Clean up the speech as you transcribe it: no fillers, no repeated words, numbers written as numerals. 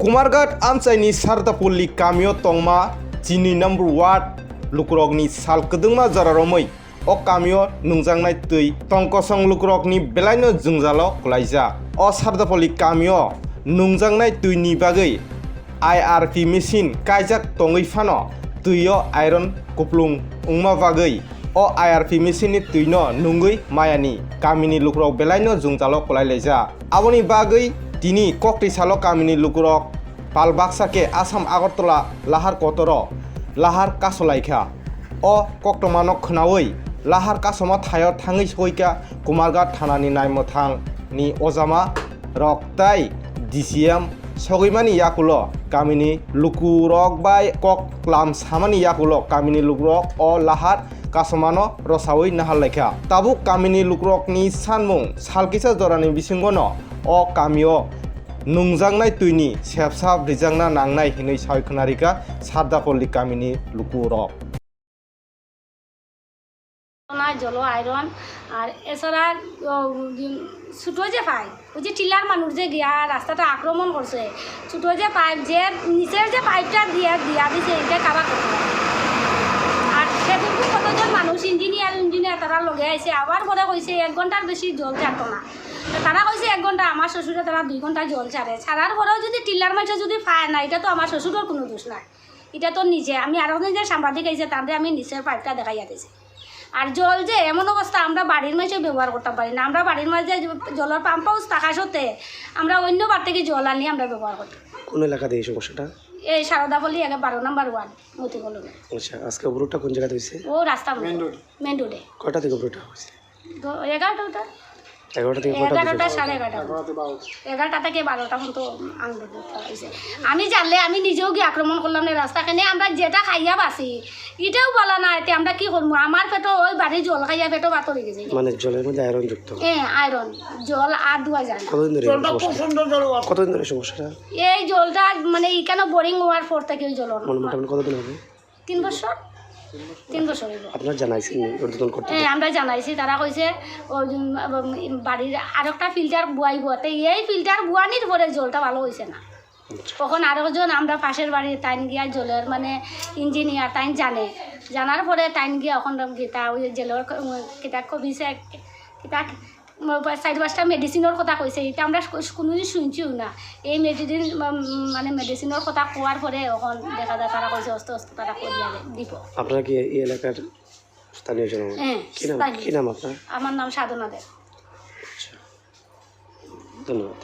कुमारघाट आमचाइनि सारदापल्ली गामियाव तंमा 2 number ward लुकुरकनि सालकदोंमा जारारमै अ गामियाव नुंजांनाय दै तंकसं लुकुरकनि बेलायनो जुंजालाव गलायजा अ सारदापल्ली गामियाव नुंजांनाय दैनि बागै IRP मेसिन कायजाक तङै फानो दैयाव आयरन कुप्लुं उंमा बागै अ IRP मेसिननि दैनो नुंगै मायानि गामिनि लुकुरक बेलायनो जुंजालाव गलायलायजा आबनि बागै दिनै कक्टिसालो गामिनि लुकुरक पालबाक्साके आसाम आगरतला लाहार कोतर लाहार कासुलाइखा अ कक्टमानो खोनावै लाहार कासमा थायो थाङै सयका कुमारघाट थानानि नायमथांनि अजामा रक्ताय DCM सगैमानि याकुलो गामिनि लुकुरक बाय कक्लाम सामानि याकुलो गामिनि लुकुरक अ लाहार कासमानो रसावै नाहालाइखा ताबुक गामिनि लुकुरकनि सानमुं सालकिसा जरानि बिसिंगनो अ गामियाव नुंजांनाय दैनि सेबसाब रिजांना नांनाय हिनै सायखनारिका सारदापल्ली गामिनि लुकुरक জল আয়রন আর এছাড়া ছোটো যে পাইপ ওই যে টিলার মানুষ যে গিয়া রাস্তাটা আক্রমণ করছে ছোটো যে পাইপ যে নিচের যে পাইপটা দিয়া দিছে এটা কাবা করতে হবে আর সেটুকু কতজন মানুষ ইঞ্জিনিয়ার তারা লগে আইছে আবার পরে কইছে 1 ঘন্টার বেশি জল ছাড়তো না তারা কইছে 1 ঘন্টা আমার শ্বশুরে তারা 2 ঘন্টা জল ছাড়ার পরেও যদি টিলার মানুষ যদি পায় না এটা তো আমার শ্বশুরের কোনো দোষ নাই এটা তো নিজে আমি আরও যে সাংবাদিক আইছে তাদের আমি নিচের পাইপটা দেখাইয়া দিয়েছি আর জল যে এমন অবস্থা আমরা বাড়ির মাঝে ব্যবহার করতে পারি না আমরা বাড়ির মাঝে জলের পাম্প হাউস থাকা সত্ত্বে আমরা অন্য বার থেকে জল আনি আমরা ব্যবহার করি কোন এলাকাতে এই সমস্যাটা এই সারদাপল্লী 12 নম্বর ওয়ার্ড মতিকলমে আচ্ছা আজকে অবরোধটা কোন জায়গাতে হয়েছে ও রাস্তা মেন রোডে কয়টা থেকে অবরোধটা হয়েছে 11টা 11টা থেকে 11টা 11:30 থেকে 12টা পর্যন্ত আন্দোলন হয়েছে আমি জানলে আমি নিজেও গিয়ে আক্রমণ করলাম না রাস্তাখানে আমরা যেটা খাইয়া বাসি এটাও বলা না এতে আমরা কি করবো আমার পেটও ওই বাড়ির জল খাইয়া পেটও বাতর হয়ে গেছে মানে জলের মধ্যে আয়রন যুক্ত আয়রন জল আর ধোয়া যায় না কতদিন ধরে সমস্যাটা এই জলটা মানে এখানে বোরিং হওয়ার পর থেকে ওই জল মোটামুটি কতদিন হবে 3 বছর 3 বছর হইব আপনারা জানাইছেন উদ্বোধন করতে আমরা জানাইছি তারা কইছে ওই বাড়ির আরেকটা ফিল্টার বুয়াইব তো এই ফিল্টার বুয়ানির পরে জলটা ভালো হয়েছে না তখন আরেকজন আমরা পাশের বাড়ির টাইন গিয়া জলের মানে ইঞ্জিনিয়ার টাইন জানার পরে টাইন গিয়া এখন গীতা ওই জেলের কিতা কবিছে কিতা 4-5টা মেডিসিনের কথা কইছে এটা আমরা কোনোদিন শুনছিও না এই মেডিসিনের কথা কোয়ার পরে এখন দেখা যায় তারা কইছে অস্ত তারা করিয়া দিব আপনারা কি এই এলাকার স্থানীয় জন কি নাম আপনার আমার নাম সাধনা দে ধন্যবাদ।